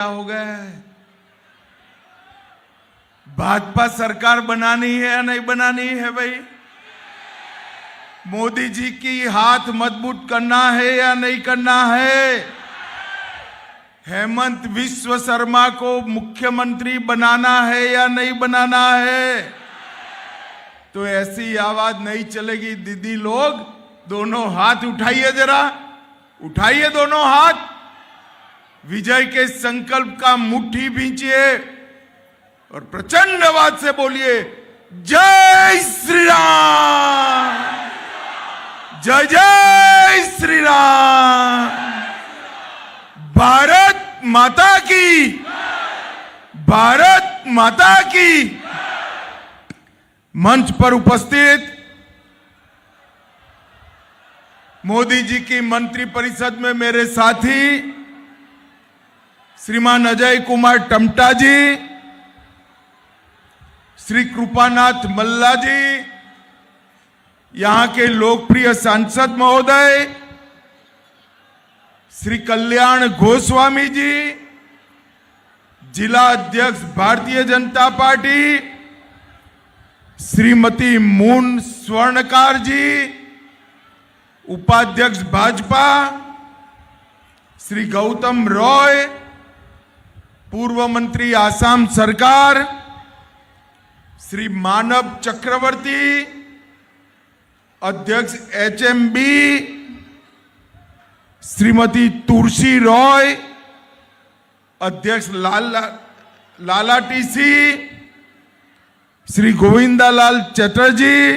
हो गया है। भाजपा सरकार बनानी है या नहीं बनानी है भाई? मोदी जी की हाथ मजबूत करना है या नहीं करना है? हेमंत विश्व शर्मा को मुख्यमंत्री बनाना है या नहीं बनाना है? तो ऐसी आवाज नहीं चलेगी। दीदी लोग दोनों हाथ उठाइए, जरा उठाइए दोनों हाथ, विजय के संकल्प का मुट्ठी भींचिए और प्रचंड आवाज से बोलिए जय श्री राम, जय जय श्री राम, भारत माता की, भारत माता की। मंच पर उपस्थित मोदी जी की मंत्रिपरिषद में मेरे साथी श्रीमान अजय कुमार टमटा जी, श्री कृपानाथ मल्ला जी, यहां के लोकप्रिय सांसद महोदय श्री कल्याण गोस्वामी जी, जिला अध्यक्ष भारतीय जनता पार्टी श्रीमती मून स्वर्णकार जी, उपाध्यक्ष भाजपा श्री गौतम रॉय, पूर्व मंत्री आसाम सरकार श्री मानव चक्रवर्ती, अध्यक्ष एचएमबी श्रीमती तुलसी रॉय, अध्यक्ष लाला टीसी श्री गोविंदालाल चटर्जी,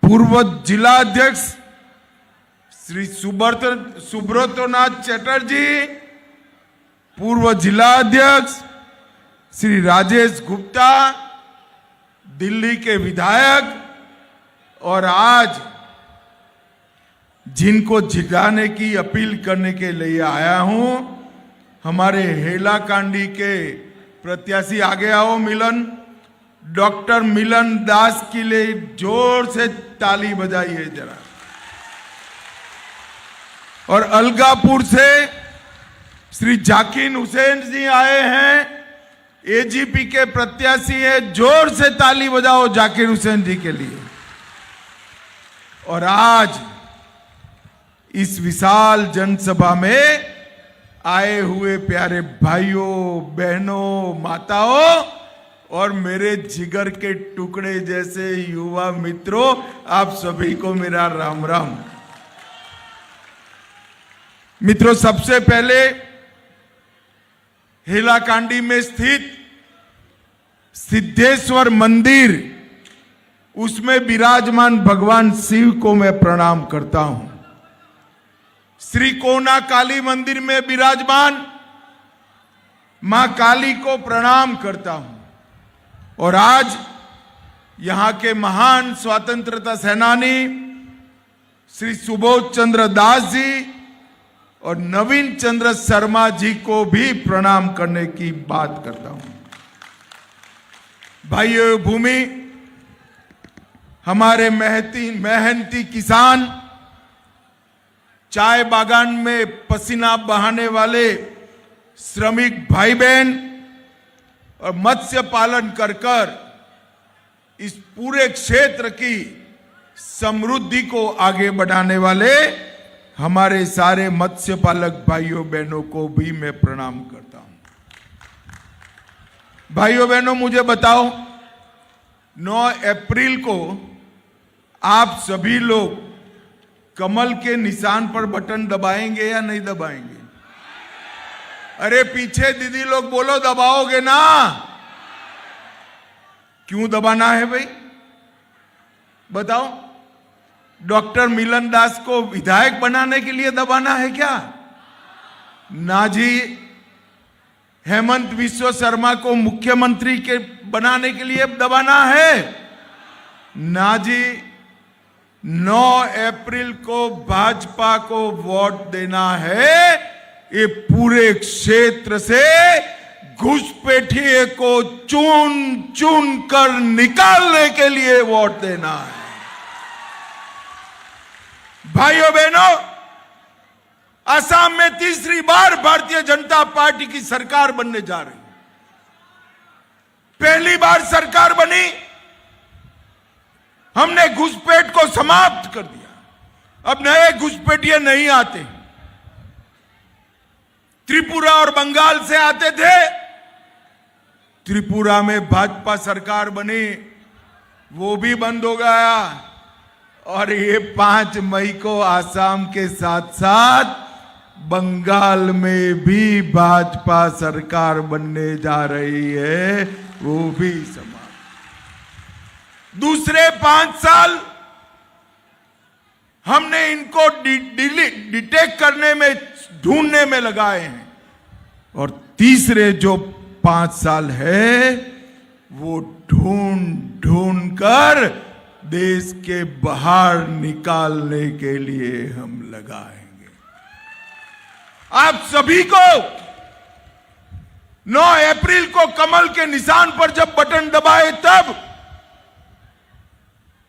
पूर्व जिला अध्यक्ष श्री सुब्रतनाथ चटर्जी, पूर्व जिला अध्यक्ष श्री राजेश गुप्ता, दिल्ली के विधायक, और आज जिनको जिताने की अपील करने के लिए आया हूं, हमारे हेलाकांडी के प्रत्याशी, आगे आओ मिलन, डॉक्टर मिलन दास के लिए जोर से ताली बजाइए जरा। और अलगापुर से श्री जाकिर हुसैन जी आए हैं, एजीपी के प्रत्याशी है, जोर से ताली बजाओ जाकिर हुसैन जी के लिए। और आज इस विशाल जनसभा में आए हुए प्यारे भाइयों बहनों माताओं और मेरे जिगर के टुकड़े जैसे युवा मित्रों, आप सभी को मेरा राम राम। मित्रों, सबसे पहले हेलाकांडी में स्थित सिद्धेश्वर मंदिर, उसमें विराजमान भगवान शिव को मैं प्रणाम करता हूं। श्री कोना काली मंदिर में विराजमान मां काली को प्रणाम करता हूं। और आज यहां के महान स्वतंत्रता सेनानी श्री सुबोध चंद्र दास जी और नवीन चंद्र शर्मा जी को भी प्रणाम करने की बात करता हूं। भाइयों, भूमि, हमारे मेहनती किसान, चाय बागान में पसीना बहाने वाले श्रमिक भाई बहन और मत्स्य पालन कर इस पूरे क्षेत्र की समृद्धि को आगे बढ़ाने वाले हमारे सारे मत्स्य पालक भाइयों बहनों को भी मैं प्रणाम करता हूं। भाइयों बहनों, मुझे बताओ, 9 अप्रैल को आप सभी लोग कमल के निशान पर बटन दबाएंगे या नहीं दबाएंगे? अरे पीछे दीदी लोग बोलो, दबाओगे ना? क्यों दबाना है भाई, बताओ? डॉक्टर मिलन दास को विधायक बनाने के लिए दबाना है क्या? ना जी। हेमंत विश्व शर्मा को मुख्यमंत्री के बनाने के लिए दबाना है? ना जी। 9 अप्रैल को भाजपा को वोट देना है। ये पूरे क्षेत्र से घुसपैठिए को चुन चुन कर निकालने के लिए वोट देना है। भाइयों बहनों, असम में तीसरी बार भारतीय जनता पार्टी की सरकार बनने जा रही है। पहली बार सरकार बनी, हमने घुसपैठ को समाप्त कर दिया। अब नए घुसपैठिए नहीं आते। त्रिपुरा और बंगाल से आते थे। त्रिपुरा में भाजपा सरकार बनी, वो भी बंद हो गया। और ये 5 मई को आसाम के साथ साथ बंगाल में भी भाजपा सरकार बनने जा रही है, वो भी समाप्त। दूसरे 5 साल हमने इनको डिटेक्ट करने में, ढूंढने में लगाए हैं। और तीसरे जो 5 साल है वो ढूंढ कर देश के बाहर निकालने के लिए हम लगाएंगे। आप सभी को 9 अप्रैल को कमल के निशान पर जब बटन दबाए तब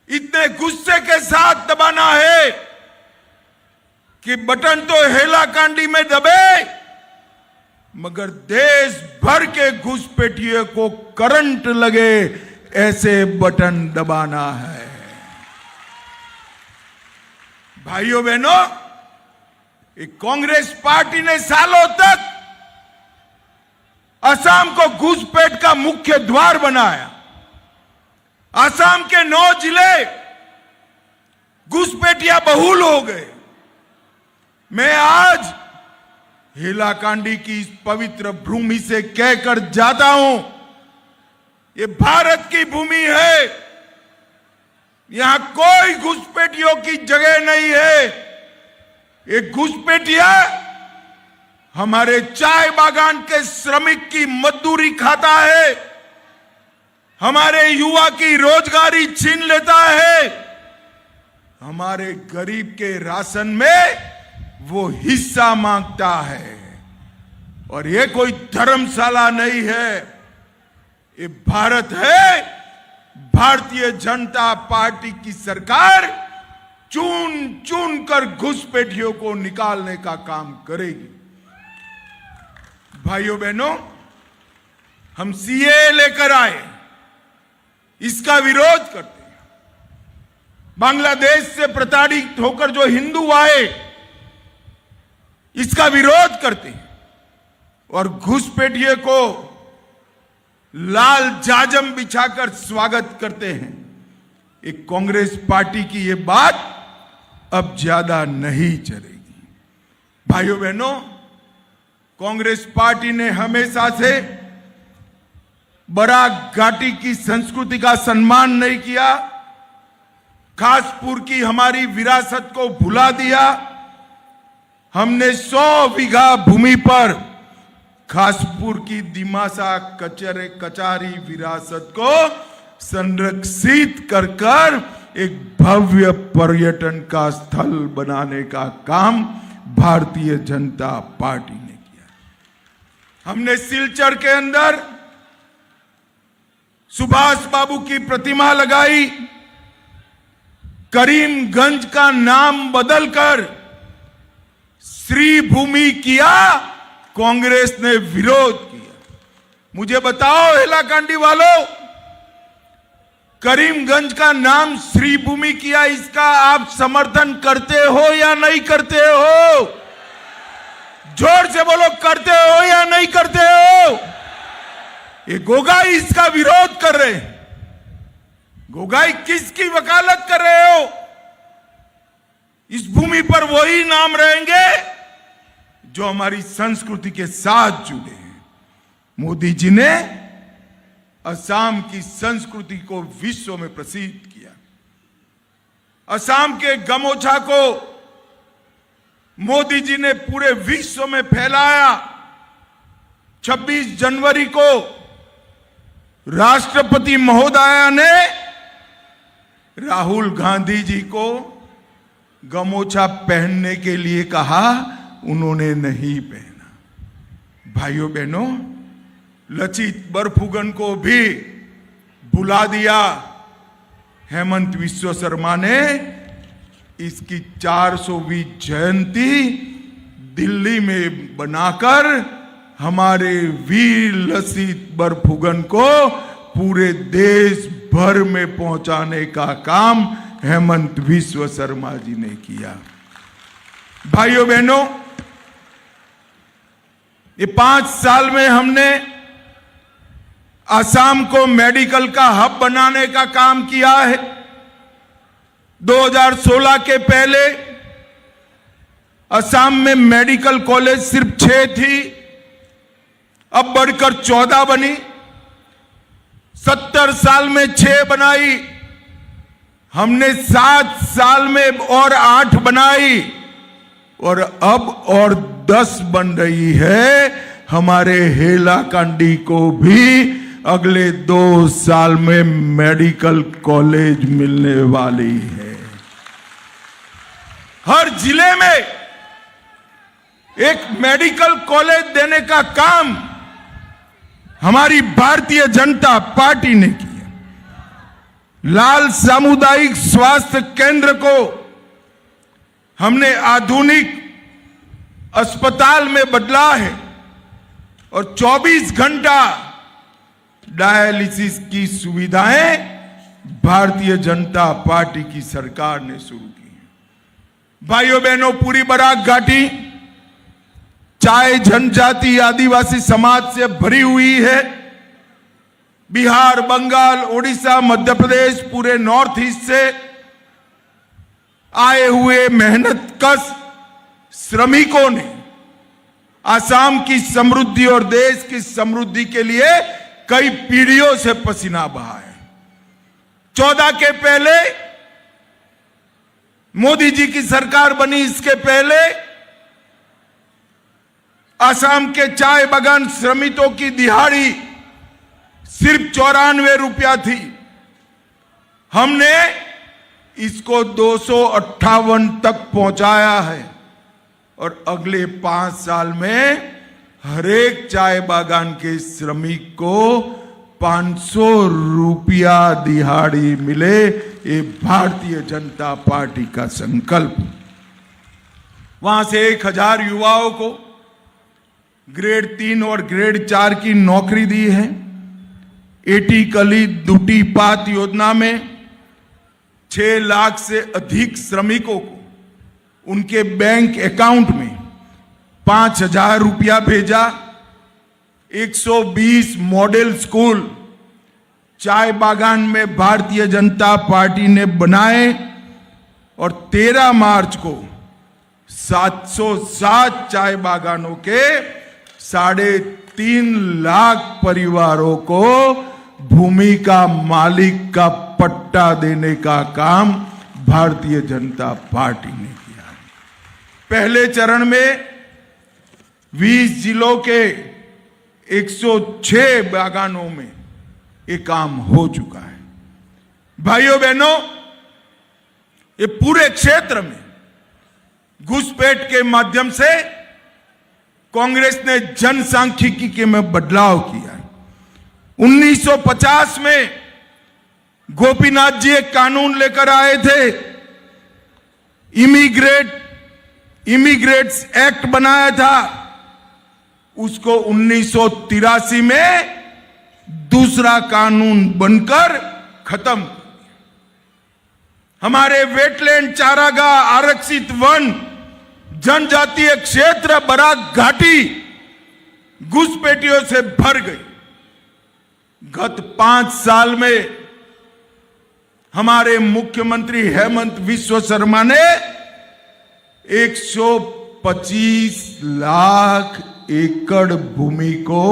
इतने गुस्से के साथ दबाना है कि बटन तो हेलाकांडी में दबे, मगर देश भर के घुसपैठियों को करंट लगे ऐसे बटन दबाना है। भाइयों बहनों, एक कांग्रेस पार्टी ने सालों तक असम को घुसपैठ का मुख्य द्वार बनाया। असम के 9 जिले घुसपैठिया बहुल हो गए। मैं आज हेलाकांडी की इस पवित्र भूमि से कहकर जाता हूं, ये भारत की भूमि है, यहां कोई घुसपैठियों की जगह नहीं है। एक घुसपैठिया हमारे चाय बागान के श्रमिक की मजदूरी खाता है, हमारे युवा की रोजगारी छीन लेता है, हमारे गरीब के राशन में वो हिस्सा मांगता है। और ये कोई धर्मशाला नहीं है, ये भारत है। भारतीय जनता पार्टी की सरकार चुन चुन कर घुसपैठियों को निकालने का काम करेगी। भाइयों बहनों, हम सीए लेकर आए, इसका विरोध करते हैं। बांग्लादेश से प्रताड़ित होकर जो हिंदू आए, इसका विरोध करते हैं। और घुसपैठिए को लाल जाजम बिछाकर स्वागत करते हैं। एक कांग्रेस पार्टी की ये बात अब ज्यादा नहीं चलेगी। भाइयों बहनों, कांग्रेस पार्टी ने हमेशा से बराक घाटी की संस्कृति का सम्मान नहीं किया, खासपुर की हमारी विरासत को भुला दिया। हमने 100 बीघा भूमि पर खासपुर की दिमासा कचारी विरासत को संरक्षित कर एक भव्य पर्यटन का स्थल बनाने का काम भारतीय जनता पार्टी ने किया। हमने सिलचर के अंदर सुभाष बाबू की प्रतिमा लगाई, करीमगंज का नाम बदलकर श्री भूमि किया, कांग्रेस ने विरोध किया। मुझे बताओ हेलाकांडी वालों, करीमगंज का नाम श्री भूमि किया, इसका आप समर्थन करते हो या नहीं करते हो? जोर से बोलो, करते हो या नहीं करते हो? ये गोगाई इसका विरोध कर रहे हैं। गोगाई किसकी वकालत कर रहे हो? इस भूमि पर वही नाम रहेंगे जो हमारी संस्कृति के साथ जुड़े हैं। मोदी जी ने असम की संस्कृति को विश्व में प्रसिद्ध किया। असम के गमोछा को मोदी जी ने पूरे विश्व में फैलाया। 26 जनवरी को राष्ट्रपति महोदया ने राहुल गांधी जी को गमोछा पहनने के लिए कहा, उन्होंने नहीं पहना। भाइयों बहनों, लचित बरफुकन को भी बुला दिया। हेमंत विश्व शर्मा ने इसकी 400वीं जयंती दिल्ली में बनाकर हमारे वीर लसित बरफुकन को पूरे देश भर में पहुंचाने का काम हेमंत बिस्व शर्मा जी ने किया। भाइयों बहनों, ये 5 साल में हमने असम को मेडिकल का हब बनाने का काम किया है। 2016 के पहले असम में मेडिकल कॉलेज सिर्फ 6 थी, अब बढ़कर 14 बनी। 70 साल में 6 बनाई, हमने 7 साल में और 8 बनाई और अब और 10 बन रही है। हमारे हेलाकांडी को भी अगले 2 साल में मेडिकल कॉलेज मिलने वाली है। हर जिले में एक मेडिकल कॉलेज देने का काम हमारी भारतीय जनता पार्टी ने किया। लाल सामुदायिक स्वास्थ्य केंद्र को हमने आधुनिक अस्पताल में बदला है और 24 घंटा डायलिसिस की सुविधाएं भारतीय जनता पार्टी की सरकार ने शुरू की है। भाइयों बहनों, पूरी बराक घाटी चाहे जनजाति आदिवासी समाज से भरी हुई है। बिहार, बंगाल, उड़ीसा, मध्य प्रदेश, पूरे नॉर्थ ईस्ट से आए हुए मेहनतकश श्रमिकों ने असम की समृद्धि और देश की समृद्धि के लिए कई पीढ़ियों से पसीना बहा है। 14 के पहले मोदी जी की सरकार बनी, इसके पहले असम के चाय बागान श्रमिकों की दिहाड़ी सिर्फ 94 रुपया थी। हमने इसको 258 तक पहुंचाया है और अगले 5 साल में हरेक चाय बागान के श्रमिक को 500 रुपया दिहाड़ी मिले। ये भारतीय जनता पार्टी का संकल्प। वहां से 1000 युवाओं को ग्रेड 3 और ग्रेड 4 की नौकरी दी है। एटी कली दुटी पात योजना में 6 लाख से अधिक श्रमिकों को उनके बैंक अकाउंट में 5000 रुपया भेजा। 120 मॉडल स्कूल चाय बागान में भारतीय जनता पार्टी ने बनाए और 13 मार्च को 707 चाय बागानों के 3.5 लाख परिवारों को भूमि का मालिक का पट्टा देने का काम भारतीय जनता पार्टी ने किया। पहले चरण में 20 जिलों के 106 बागानों में ये काम हो चुका है। भाइयों बहनों, ये पूरे क्षेत्र में घुसपैठ के माध्यम से कांग्रेस ने जनसांख्यिकी में बदलाव किया है। 1950 में गोपीनाथ जी एक कानून लेकर आए थे, इमिग्रेट्स एक्ट बनाया था। उसको 1983 में दूसरा कानून बनकर खत्म कर दिया। हमारे वेटलैंड, चारागाह, आरक्षित वन, जनजातीय क्षेत्र, बराक घाटी घुसपैठियों से भर गई। गत 5 साल में हमारे मुख्यमंत्री हेमंत बिस्व शर्मा ने 125 लाख एकड़ भूमि को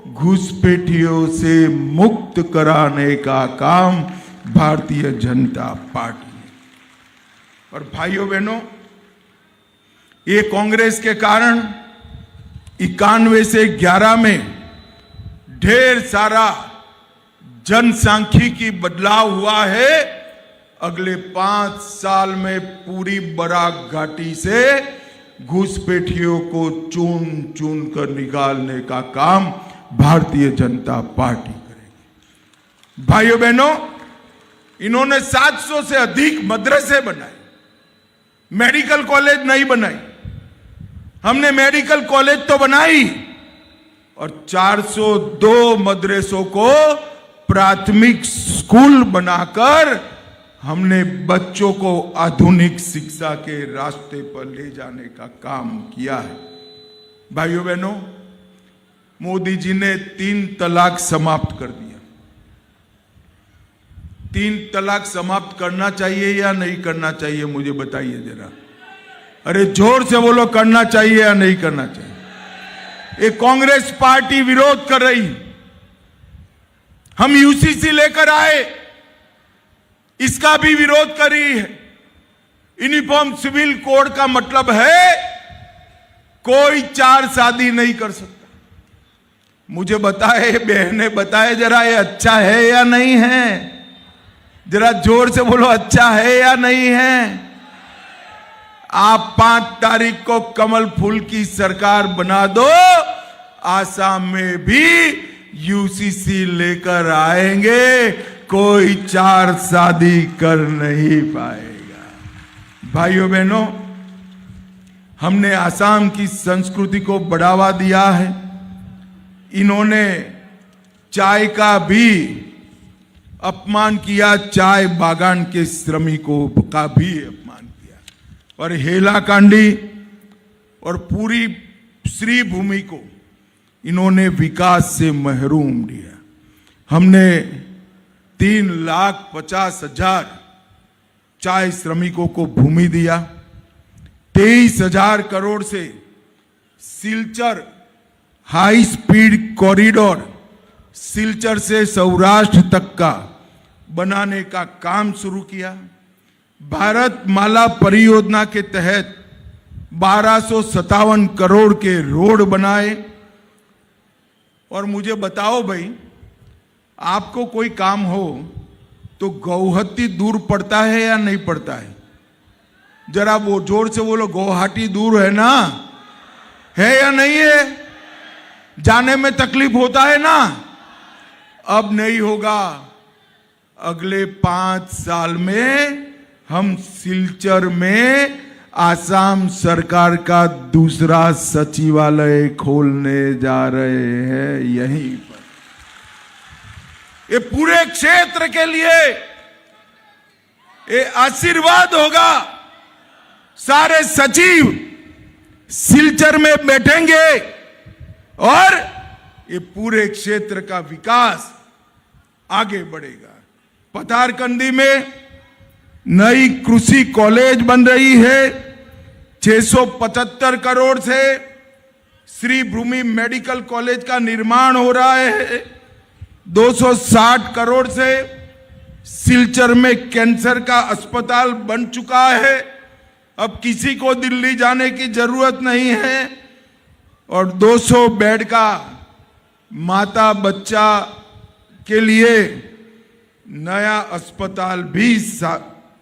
घुसपैठियों से मुक्त कराने का काम भारतीय जनता पार्टी ने। और भाइयों बहनों, ये कांग्रेस के कारण 91 से 11 में ढेर सारा जनसांख्यिकी बदलाव हुआ है। अगले 5 साल में पूरी बराक घाटी से घुसपैठियों को चुन चुन कर निकालने का काम भारतीय जनता पार्टी करेगी। भाइयों बहनों, इन्होंने 700 से अधिक मदरसे बनाए, मेडिकल कॉलेज नहीं बनाई। हमने मेडिकल कॉलेज तो बनाई और 402 मदरसों को प्राथमिक स्कूल बनाकर हमने बच्चों को आधुनिक शिक्षा के रास्ते पर ले जाने का काम किया है। भाइयों बहनों, मोदी जी ने 3 तलाक समाप्त कर दिया। 3 तलाक समाप्त करना चाहिए या नहीं करना चाहिए, मुझे बताइए जरा। अरे जोर से बोलो, करना चाहिए या नहीं करना चाहिए? ये कांग्रेस पार्टी विरोध कर रही, हम यूसीसी लेकर आए, इसका भी विरोध कर रही है। यूनिफॉर्म सिविल कोड का मतलब है कोई 4 शादी नहीं कर सकता। मुझे बताए बहनें, बताए जरा, ये अच्छा है या नहीं है? जरा जोर से बोलो, अच्छा है या नहीं है? आप 5 तारीख को कमल फूल की सरकार बना दो, आसाम में भी यूसीसी लेकर आएंगे, कोई 4 शादी कर नहीं पाएगा। भाइयों बहनों, हमने आसाम की संस्कृति को बढ़ावा दिया है। इन्होंने चाय का भी अपमान किया, चाय बागान के श्रमिकों का भी अपमान किया, और हेलाकांडी और पूरी श्री भूमि को इन्होंने विकास से महरूम किया। हमने 3,50,000 चाय श्रमिकों को भूमि दिया। 23,000 करोड़ से Silchar high speed corridor, Silchar से सौराष्ट्र तक का बनाने का काम शुरू किया। भारत माला परियोजना के तहत 1257 करोड़ के रोड बनाए। और मुझे बताओ भाई, आपको कोई काम हो तो गुवाहाटी दूर पड़ता है या नहीं पड़ता है? जरा वो जोर से बोलो, गुवाहाटी दूर है ना? है या नहीं है? जाने में तकलीफ होता है ना? अब नहीं होगा। अगले 5 साल में हम सिलचर में आसाम सरकार का दूसरा सचिवालय खोलने जा रहे हैं यहीं पर। ये पूरे क्षेत्र के लिए ये आशीर्वाद होगा। सारे सचिव सिलचर में बैठेंगे और ये पूरे क्षेत्र का विकास आगे बढ़ेगा। पतारकंदी में नई कृषि कॉलेज बन रही है 675 करोड़ से। श्री भूमि मेडिकल कॉलेज का निर्माण हो रहा है 260 करोड़ से। सिलचर में कैंसर का अस्पताल बन चुका है, अब किसी को दिल्ली जाने की जरूरत नहीं है। और 200 बेड का माता बच्चा के लिए नया अस्पताल भी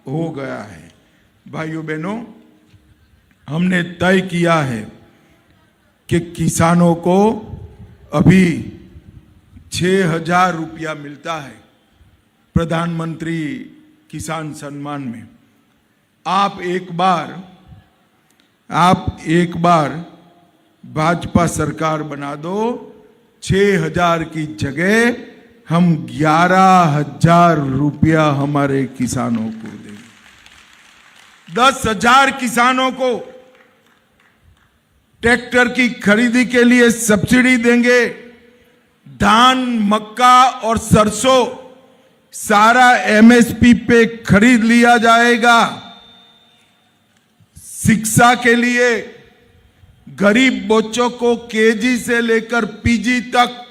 हो गया है। भाइयों बहनों, हमने तय किया है कि किसानों को अभी 6,000 रुपया मिलता है प्रधानमंत्री किसान सम्मान में। आप एक बार भाजपा सरकार बना दो, 6,000 की जगह हम 11,000 रुपया हमारे किसानों को देंगे। 10,000 किसानों को ट्रैक्टर की खरीदी के लिए सब्सिडी देंगे। धान, मक्का और सरसों सारा एमएसपी पे खरीद लिया जाएगा। शिक्षा के लिए गरीब बच्चों को केजी से लेकर पीजी तक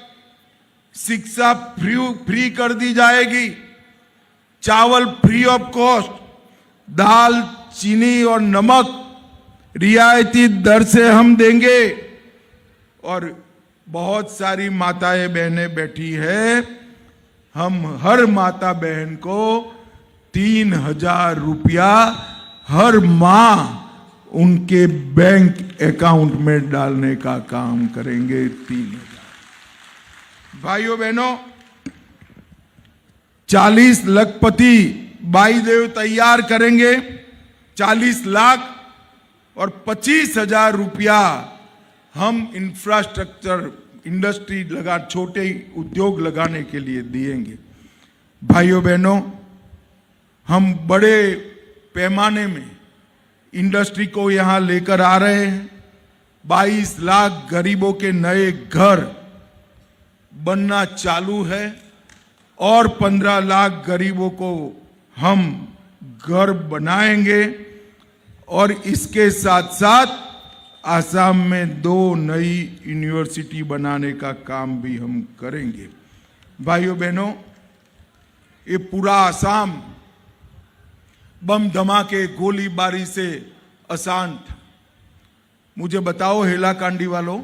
शिक्षा फ्री कर दी जाएगी। चावल फ्री ऑफ कॉस्ट, दाल, चीनी और नमक रियायती दर से हम देंगे। और बहुत सारी माताएं बहनें बैठी है, हम हर माता बहन को 3,000 रुपया हर माह उनके बैंक अकाउंट में डालने का काम करेंगे। 3,000। भाइयों बहनों, 40 लखपति बाईदेव तैयार करेंगे। 40 लाख और 25,000 रुपया हम इंफ्रास्ट्रक्चर इंडस्ट्री छोटे उद्योग लगाने के लिए दिएंगे। भाइयों बहनों, हम बड़े पैमाने में इंडस्ट्री को यहाँ लेकर आ रहे हैं। 22 लाख गरीबों के नए घर बनना चालू है और 15 लाख गरीबों को हम घर बनाएंगे और इसके साथ साथ आसाम में 2 नई यूनिवर्सिटी बनाने का काम भी हम करेंगे। भाइयों बहनों, ये पूरा आसाम बम धमाके गोलीबारी से अशांत था। मुझे बताओ हेलाकांडी वालों,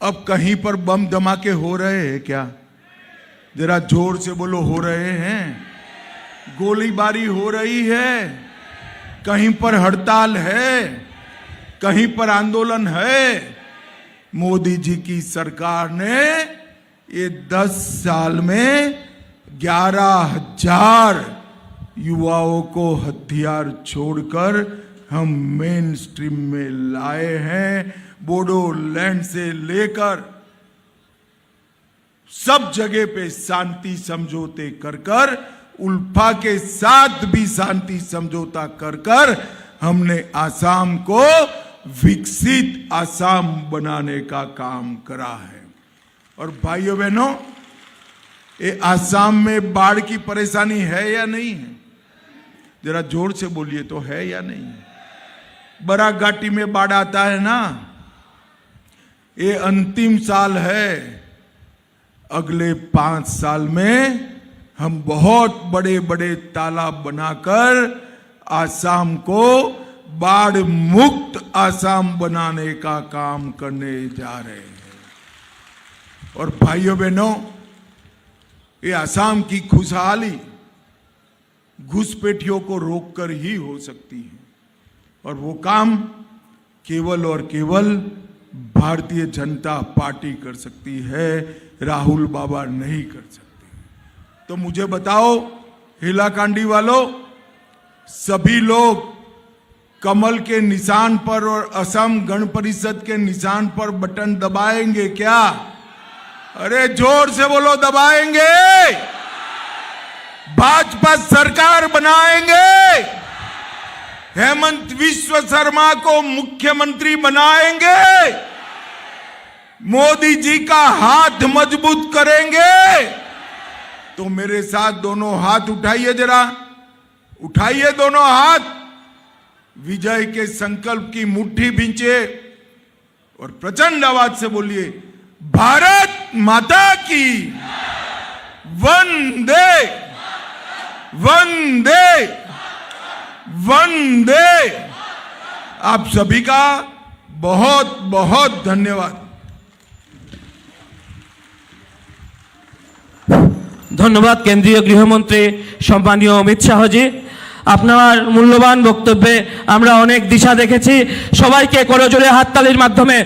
अब कहीं पर बम धमाके हो रहे हैं क्या? जरा जोर से बोलो, हो रहे हैं? गोलीबारी हो रही है? कहीं पर हड़ताल है? कहीं पर आंदोलन है? मोदी जी की सरकार ने ये 10 साल में 11,000 युवाओं को हथियार छोड़कर हम मेन स्ट्रीम में लाए हैं। बोडोलैंड से लेकर सब जगह पे शांति समझौते कर कर, उल्फा के साथ भी शांति समझौता कर कर हमने आसाम को विकसित आसाम बनाने का काम करा है। और भाइयों बहनों, ये आसाम में बाढ़ की परेशानी है या नहीं है? जरा जोर से बोलिए तो, है या नहीं है? बराघाटी में बाढ़ आता है ना, ये अंतिम साल है। अगले 5 साल में हम बहुत बड़े बड़े तालाब बनाकर आसाम को बाढ़ मुक्त आसाम बनाने का काम करने जा रहे हैं। और भाइयों बहनों, ये आसाम की खुशहाली घुसपैठियों को रोककर ही हो सकती है और वो काम केवल और केवल भारतीय जनता पार्टी कर सकती है, राहुल बाबा नहीं कर सकते। तो मुझे बताओ हेलाकांडी वालों, सभी लोग कमल के निशान पर और असम गण परिषद के निशान पर बटन दबाएंगे क्या? अरे जोर से बोलो, दबाएंगे? भाजपा सरकार बनाएंगे? हेमंत विश्व शर्मा को मुख्यमंत्री बनाएंगे? मोदी जी का हाथ मजबूत करेंगे? तो मेरे साथ दोनों हाथ उठाइए, जरा उठाइए दोनों हाथ, विजय के संकल्प की मुट्ठी भींचे और प्रचंड आवाज से बोलिए, भारत माता की वंदे वंदे वंदे। आप सभी का बहुत बहुत धन्यवाद। ধন্যবাদ কেন্দ্রীয় গৃহমন্ত্রী সম্মানীয় অমিত শাহজি। আপনার মূল্যবান বক্তব্যে আমরা অনেক দিশা দেখেছি। সবাইকে করজোড়ে হাততালির মাধ্যমে